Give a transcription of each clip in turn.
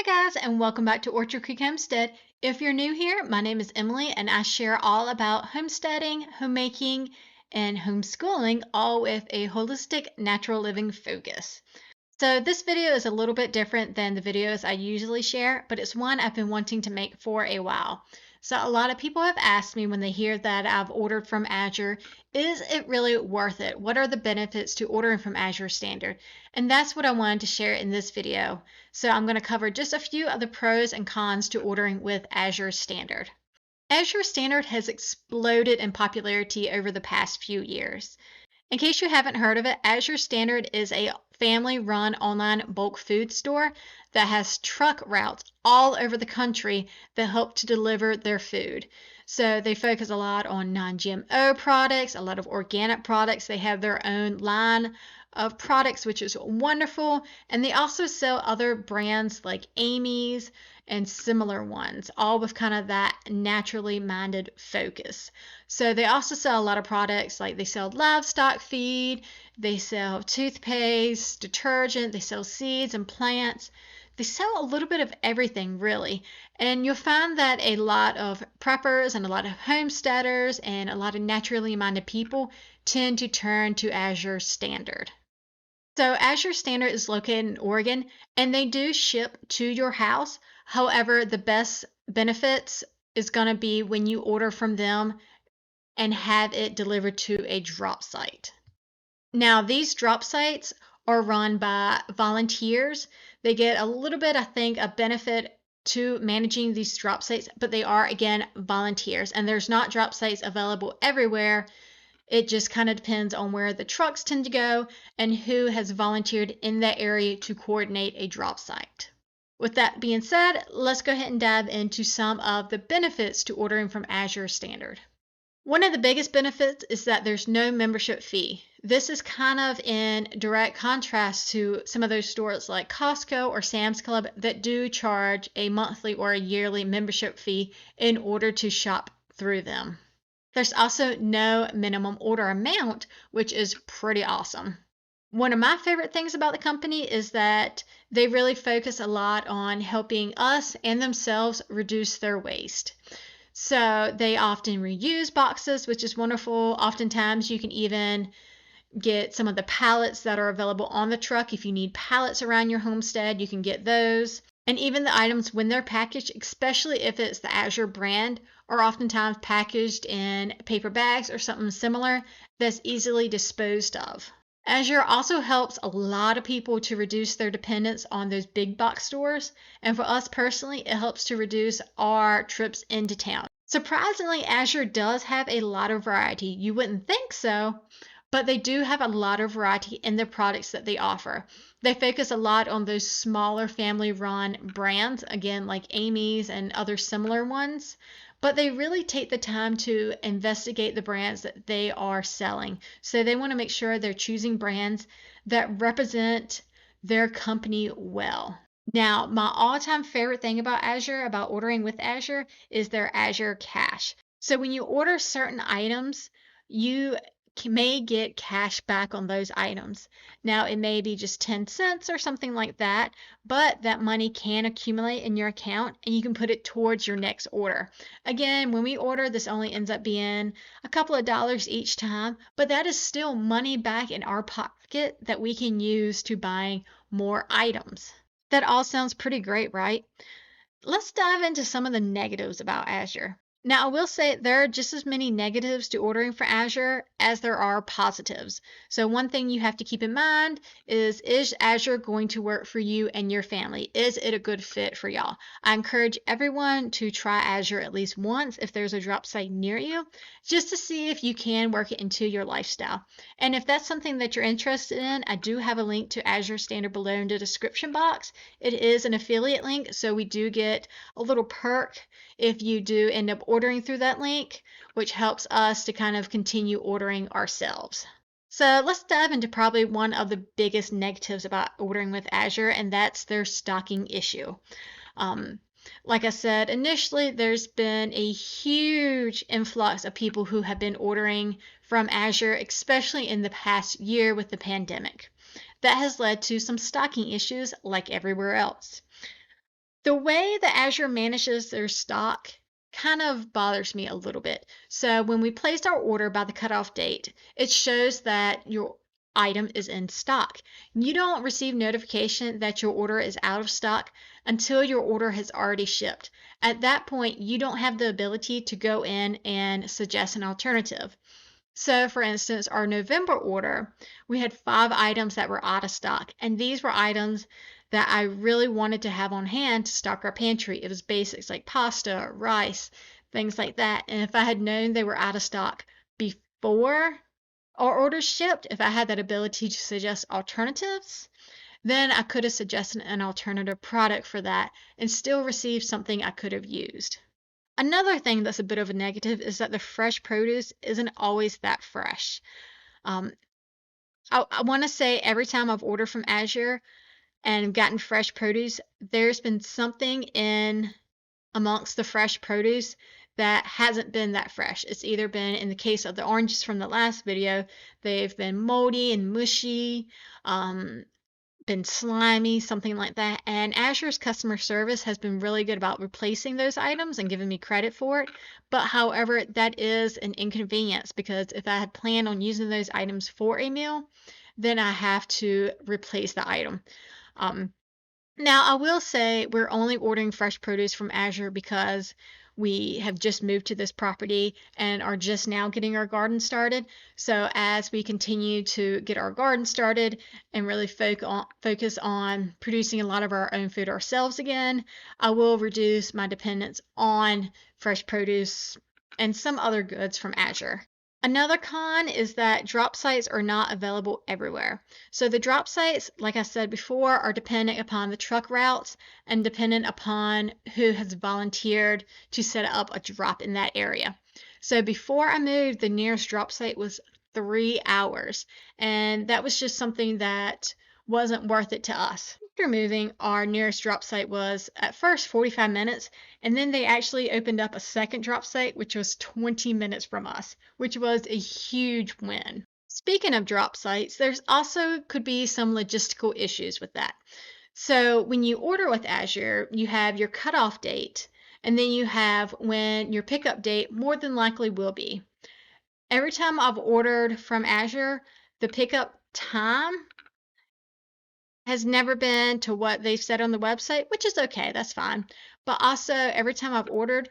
Guys, and welcome back to Orchard Creek Homestead. If you're new here, my name is Emily and I share all about homesteading, homemaking, and homeschooling, all with a holistic natural living focus. So this video is a little bit different than the videos I usually share, but it's one I've been wanting to make for a while. So a lot of people have asked me when they hear that I've ordered from Azure, is it really worth it? What are the benefits to ordering from Azure Standard? And that's what I wanted to share in this video. So I'm going to cover just a few of the pros and cons to ordering with Azure Standard. Azure Standard has exploded in popularity over the past few years. In case you haven't heard of it, Azure Standard is a family-run online bulk food store that has truck routes all over the country that help to deliver their food. So they focus a lot on non-GMO products, a lot of organic products. They have their own line of products, which is wonderful. And they also sell other brands like Amy's and similar ones, all with kind of that naturally minded focus. So they also sell a lot of products, like they sell livestock feed, they sell toothpaste, detergent, they sell seeds and plants. They sell a little bit of everything, really. And you'll find that a lot of preppers and a lot of homesteaders and a lot of naturally minded people tend to turn to Azure Standard. So Azure Standard is located in Oregon, and they do ship to your house. However, the best benefits is going to be when you order from them and have it delivered to a drop site. Now, these drop sites are run by volunteers. They get a little bit, I think, a benefit to managing these drop sites, but they are, again, volunteers, and there's not drop sites available everywhere. It just kind of depends on where the trucks tend to go and who has volunteered in that area to coordinate a drop site. With that being said, let's go ahead and dive into some of the benefits to ordering from Azure Standard. One of the biggest benefits is that there's no membership fee. This is kind of in direct contrast to some of those stores like Costco or Sam's Club that do charge a monthly or a yearly membership fee in order to shop through them. There's also no minimum order amount, which is pretty awesome. One of my favorite things about the company is that they really focus a lot on helping us and themselves reduce their waste. So they often reuse boxes, which is wonderful. Oftentimes you can even get some of the pallets that are available on the truck. If you need pallets around your homestead, you can get those. And even the items, when they're packaged, especially if it's the Azure brand, are oftentimes packaged in paper bags or something similar that's easily disposed of. Azure also helps a lot of people to reduce their dependence on those big box stores. And for us personally, it helps to reduce our trips into town. Surprisingly, Azure does have a lot of variety. You wouldn't think so, but they do have a lot of variety in the products that they offer. They focus a lot on those smaller family-run brands, again, like Amy's and other similar ones, but they really take the time to investigate the brands that they are selling. So they want to make sure they're choosing brands that represent their company well. Now, my all-time favorite thing about Azure, about ordering with Azure, is their Azure Cash. So when you order certain items, you may get cash back on those items. Now, it may be just 10 cents or something like that, but that money can accumulate in your account and you can put it towards your next order. Again, when we order, this only ends up being a couple of dollars each time, but that is still money back in our pocket that we can use to buy more items. That all sounds pretty great, right? Let's dive into some of the negatives about Azure. Now, I will say there are just as many negatives to ordering for Azure as there are positives. So one thing you have to keep in mind is Azure going to work for you and your family? Is it a good fit for y'all? I encourage everyone to try Azure at least once if there's a drop site near you, just to see if you can work it into your lifestyle. And if that's something that you're interested in, I do have a link to Azure Standard below in the description box. It is an affiliate link, so we do get a little perk if you do end up ordering through that link, which helps us to kind of continue ordering ourselves. So let's dive into probably one of the biggest negatives about ordering with Azure, and that's their stocking issue. Like I said, initially there's been a huge influx of people who have been ordering from Azure, especially in the past year with the pandemic. That has led to some stocking issues like everywhere else. The way that Azure manages their stock kind of bothers me a little bit. So when we placed our order by the cutoff date, it shows that your item is in stock. You don't receive notification that your order is out of stock until your order has already shipped. At that point, you don't have the ability to go in and suggest an alternative. So, for instance, our November order, we had 5 items that were out of stock, and these were items that I really wanted to have on hand to stock our pantry. It was basics like pasta, rice, things like that. And if I had known they were out of stock before our orders shipped, if I had that ability to suggest alternatives, then I could have suggested an alternative product for that and still received something I could have used. Another thing that's a bit of a negative is that the fresh produce isn't always that fresh. Um, I want to say every time I've ordered from Azure and gotten fresh produce, there's been something in amongst the fresh produce that hasn't been that fresh. It's either been, in the case of the oranges from the last video, they've been moldy and mushy, been slimy, something like that. And Azure's customer service has been really good about replacing those items and giving me credit for it. But however, that is an inconvenience because if I had planned on using those items for a meal, then I have to replace the item. Um, Now, I will say we're only ordering fresh produce from Azure because we have just moved to this property and are just now getting our garden started. So as we continue to get our garden started and really focus on producing a lot of our own food ourselves again, I will reduce my dependence on fresh produce and some other goods from Azure. Another con is that drop sites are not available everywhere. So the drop sites, like I said before, are dependent upon the truck routes and dependent upon who has volunteered to set up a drop in that area. So before I moved, the nearest drop site was 3 hours, and that was just something that wasn't worth it to us. After moving, our nearest drop site was at first 45 minutes, and then they actually opened up a second drop site, which was 20 minutes from us, which was a huge win. Speaking of drop sites, there's also could be some logistical issues with that. So when you order with Azure, you have your cutoff date, and then you have when your pickup date more than likely will be. Every time I've ordered from Azure, the pickup time has never been to what they've said on the website, which is okay, that's fine. But also, every time I've ordered,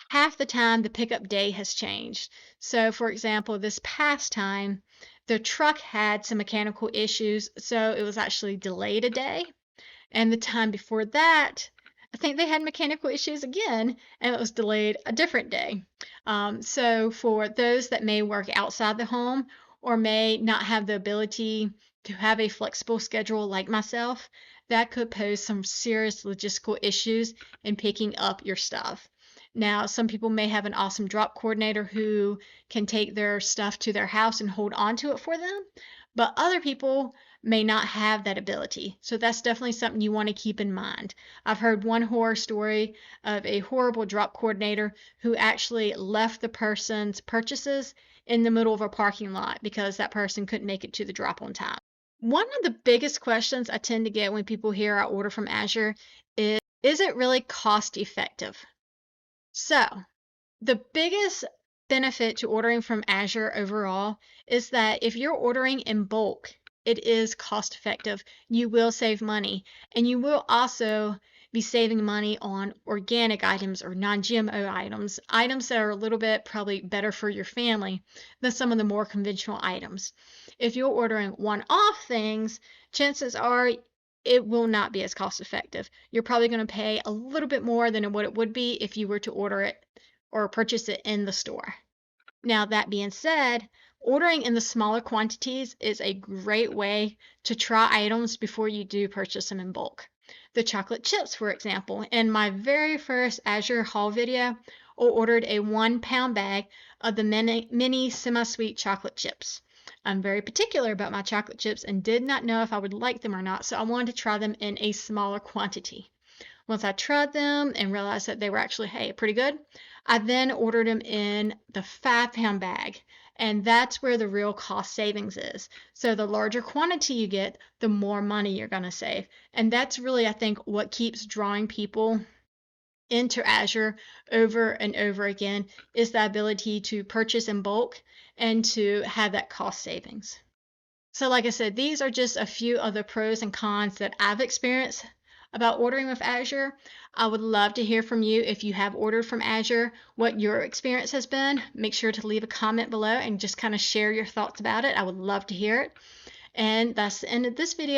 half the time the pickup day has changed. So, for example, this past time, the truck had some mechanical issues, so it was actually delayed a day. And the time before that, I think they had mechanical issues again, and it was delayed a different day. So, for those that may work outside the home or may not have the ability to have a flexible schedule like myself, that could pose some serious logistical issues in picking up your stuff. Now, some people may have an awesome drop coordinator who can take their stuff to their house and hold on to it for them, but other people may not have that ability. So that's definitely something you want to keep in mind. I've heard one horror story of a horrible drop coordinator who actually left the person's purchases in the middle of a parking lot because that person couldn't make it to the drop on time. One of the biggest questions I tend to get when people hear I order from Azure is it really cost effective? So, the biggest benefit to ordering from Azure overall is that if you're ordering in bulk, it is cost effective. You will save money, and you will also be saving money on organic items or non-GMO items, items that are a little bit probably better for your family than some of the more conventional items. If you're ordering one-off things, chances are it will not be as cost effective. You're probably going to pay a little bit more than what it would be if you were to order it or purchase it in the store. Now, that being said, ordering in the smaller quantities is a great way to try items before you do purchase them in bulk. The chocolate chips, for example, in my very first Azure haul video, I ordered a 1 pound bag of the mini semi-sweet chocolate chips. I'm very particular about my chocolate chips and did not know if I would like them or not, so I wanted to try them in a smaller quantity. Once I tried them and realized that they were actually, hey, pretty good, I then ordered them in the 5 pound bag. And that's where the real cost savings is. So the larger quantity you get, the more money you're going to save. And that's really, I think, what keeps drawing people into Azure over and over again, is the ability to purchase in bulk and to have that cost savings. So like I said, these are just a few of the pros and cons that I've experienced about ordering with Azure. I would love to hear from you if you have ordered from Azure, what your experience has been. Make sure to leave a comment below and just kind of share your thoughts about it. I would love to hear it. And that's the end of this video.